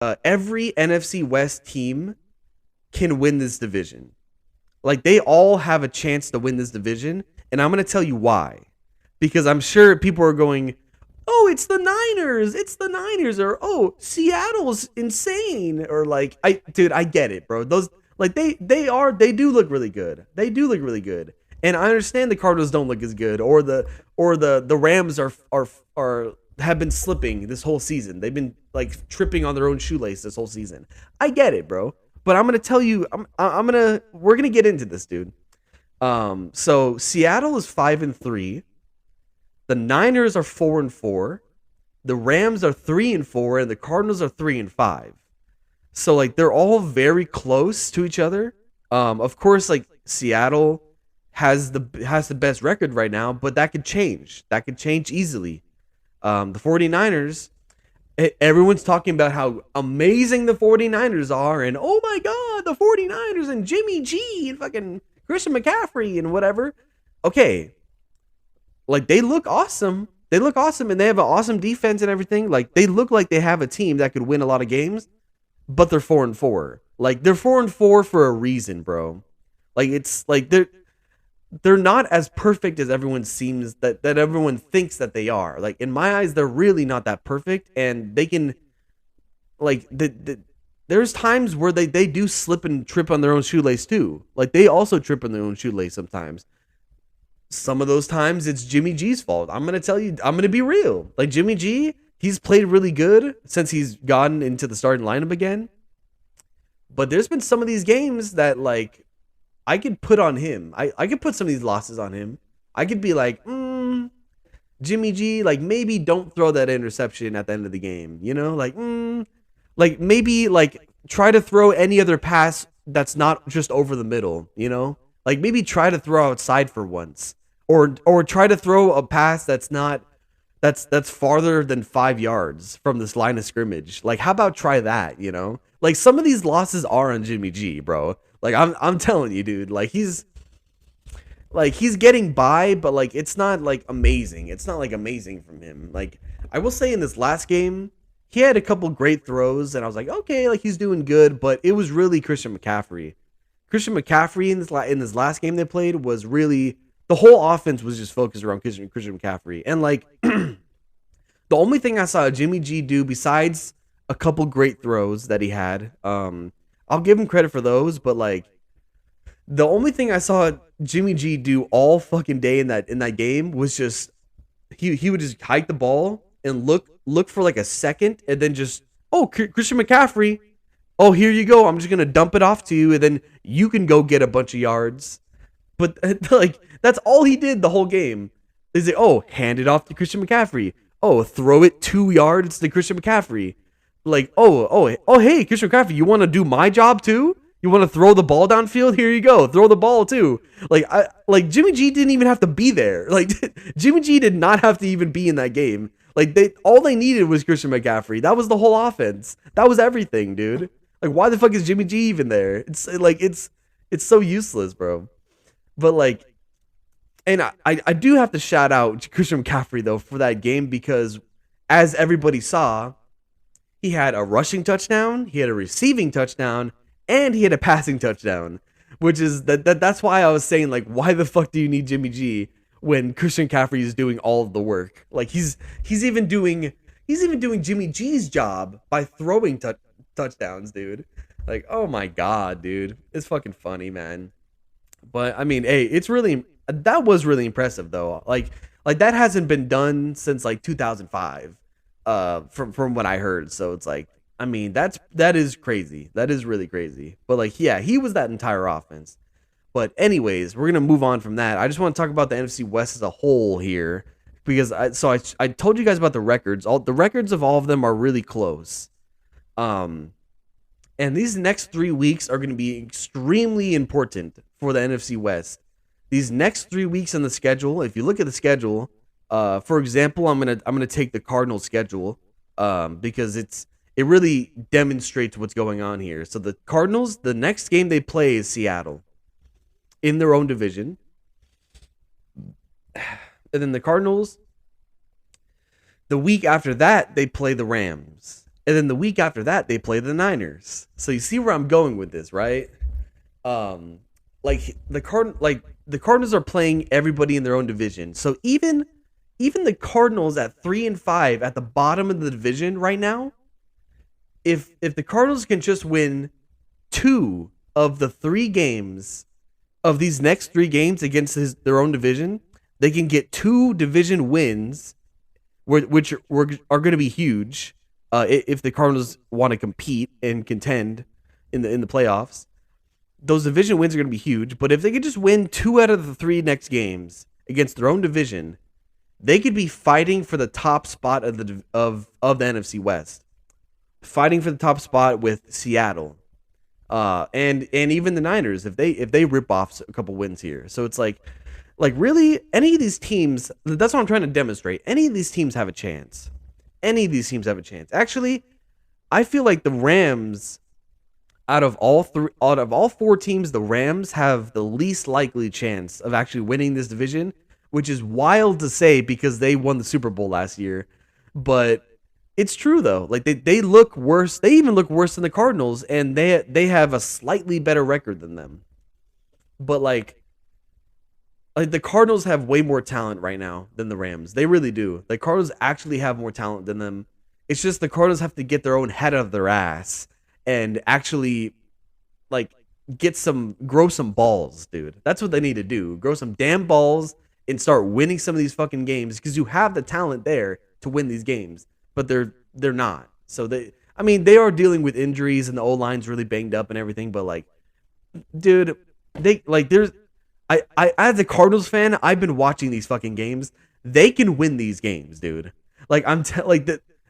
every NFC West team can win this division. Like they all have a chance to win this division, and I'm gonna tell you why. Because I'm sure people are going, "Oh, it's the Niners! It's the Niners!" Or "Oh, Seattle's insane!" Or like, dude, I get it, bro. Those like they do look really good. They do look really good, and I understand the Cardinals don't look as good, or the Rams are have been slipping this whole season. They've been like tripping on their own shoelace this whole season. I get it, bro. But I'm gonna tell you, we're gonna get into this, dude. So Seattle is 5-3. The Niners are 4-4. The Rams are 3-4, and the Cardinals are 3-5. So like they're all very close to each other. Of course, like Seattle has the best record right now, but that could change. That could change easily. The 49ers, everyone's talking about how amazing the 49ers are, and oh my god, the 49ers and Jimmy G and fucking Christian McCaffrey and whatever. Okay, like they look awesome. They look awesome, and they have an awesome defense and everything. Like they look like they have a team that could win a lot of games, but they're 4-4. Like they're 4-4 for a reason, bro. Like it's like they're not as perfect as everyone seems that everyone thinks that they are. Like in my eyes, they're really not that perfect, and they can like there's times where they do slip and trip on their own shoelace too. Like they also trip on their own shoelace sometimes. Some of those times it's Jimmy G's fault. I'm gonna tell you, I'm gonna be real. Like Jimmy G, he's played really good since he's gotten into the starting lineup again. But there's been some of these games that like I could put on him. I could put some of these losses on him. I could be like, Jimmy G, like maybe don't throw that interception at the end of the game. You know, like maybe like try to throw any other pass that's not just over the middle. You know, like maybe try to throw outside for once, or try to throw a pass that's not that's farther than 5 yards from this line of scrimmage. Like, how about try that? You know, like some of these losses are on Jimmy G, bro. Like I'm telling you, dude. Like he's getting by, but like it's not like amazing. It's not like amazing from him. Like I will say in this last game, he had a couple great throws, and I was like, okay, like he's doing good. But it was really Christian McCaffrey. Christian McCaffrey in this last game they played was really the whole offense was just focused around Christian McCaffrey, and like the only thing I saw Jimmy G do besides a couple great throws that he had, I'll give him credit for those, but like the only thing I saw Jimmy G do all fucking day in that game was just he would just hike the ball and look for like a second, and then just Christian McCaffrey, oh, here you go, I'm just gonna dump it off to you, and then you can go get a bunch of yards. But like that's all he did the whole game. Is it hand it off to Christian McCaffrey? Oh, throw it 2 yards to Christian McCaffrey. Like, hey, Christian McCaffrey, you want to do my job too? You want to throw the ball downfield? Here you go. Throw the ball too. Like Jimmy G didn't even have to be there. Like Jimmy G did not have to even be in that game. Like all they needed was Christian McCaffrey. That was the whole offense. That was everything, dude. Like why the fuck is Jimmy G even there? It's so useless, bro. But like, and I do have to shout out Christian McCaffrey though for that game, because as everybody saw, he had a rushing touchdown, he had a receiving touchdown, and he had a passing touchdown, which is that's why I was saying, like, why the fuck do you need Jimmy G when Christian McCaffrey is doing all of the work? Like he's even doing Jimmy G's job by throwing touchdowns, dude. Like, oh my god, dude, it's fucking funny, man. But I mean, hey, that was really impressive though. Like that hasn't been done since like 2005. From what I heard. So it's like, I mean, that is crazy. That is really crazy. But like, yeah, he was that entire offense. But anyways, we're gonna move on from that. I just want to talk about the NFC West as a whole here, because I told you guys about the records. All the records of all of them are really close. And these next 3 weeks are going to be extremely important for the NFC West. These next 3 weeks on the schedule, if you look at the schedule, for example, I'm gonna take the Cardinals schedule, because it really demonstrates what's going on here. So the Cardinals, the next game they play is Seattle in their own division, and then the Cardinals, the week after that they play the Rams, And then the week after that, they play the Niners. So you see where I'm going with this, right? Um, the Cardinals are playing everybody in their own division. So even the Cardinals at 3-5 at the bottom of the division right now, if the Cardinals can just win 2 of the 3 games of these next 3 games against their own division, they can get 2 division wins, which are going to be huge if the Cardinals want to compete and contend in the playoffs. Those division wins are going to be huge, but if they could just win 2 out of the 3 next games against their own division, they could be fighting for the top spot of the NFC West, fighting for the top spot with Seattle, and even the Niners if they rip off a couple wins here. So it's like really any of these teams. That's what I'm trying to demonstrate. Any of these teams have a chance. Any of these teams have a chance. Actually, I feel like the Rams, out of all 4 teams, the Rams have the least likely chance of actually winning this division, which is wild to say because they won the Super Bowl last year. But it's true though. Like they look worse. They even look worse than the Cardinals, and they have a slightly better record than them. But like the Cardinals have way more talent right now than the Rams. They really do. The Cardinals actually have more talent than them. It's just the Cardinals have to get their own head out of their ass and actually like grow some balls, dude. That's what they need to do. Grow some damn balls and start winning some of these fucking games because you have the talent there to win these games, but they're not. So they are dealing with injuries and the O-line's really banged up and everything, but like, dude, I as a Cardinals fan, I've been watching these fucking games. They can win these games, dude. Like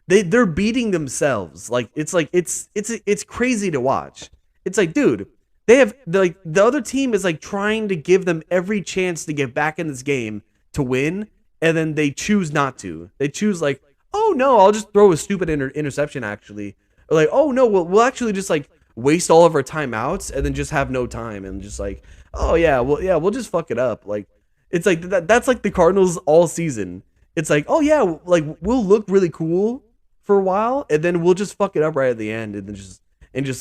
they're beating themselves. It's crazy to watch. It's like, dude, they have the other team is like trying to give them every chance to get back in this game to win, and then they choose not to. They choose like, oh no, I'll just throw a stupid interception actually. Or like, oh no, we'll actually just like waste all of our timeouts and then just have no time and just like, oh yeah, we'll just fuck it up. Like it's like that's like the Cardinals all season. It's like, oh yeah, like we'll look really cool for a while and then we'll just fuck it up right at the end and then just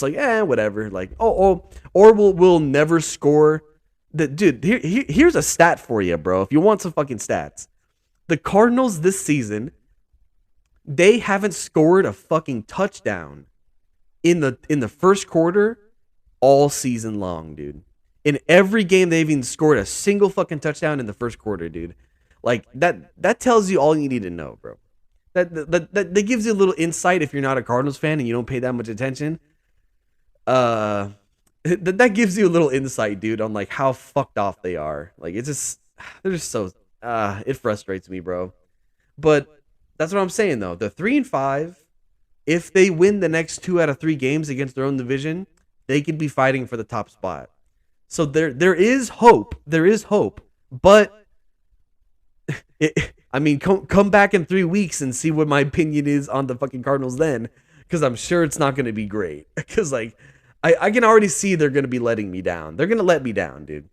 like, whatever. Like, or we'll never score. Dude, here's a stat for you, bro. If you want some fucking stats, the Cardinals this season, they haven't scored a fucking touchdown in the first quarter all season long, dude. In every game, they've even scored a single fucking touchdown in the first quarter, dude. Like that tells you all you need to know, bro. That gives you a little insight if you're not a Cardinals fan and you don't pay that much attention. That gives you a little insight, dude, on like how fucked off they are. Like they're just so it frustrates me, bro. But that's what I'm saying though. The 3-5, if they win the next 2 out of 3 games against their own division, they could be fighting for the top spot. So there is hope. There is hope. But come back in 3 weeks and see what my opinion is on the fucking Cardinals then, because I'm sure it's not going to be great. Because like I can already see they're going to be letting me down. They're going to let me down, dude.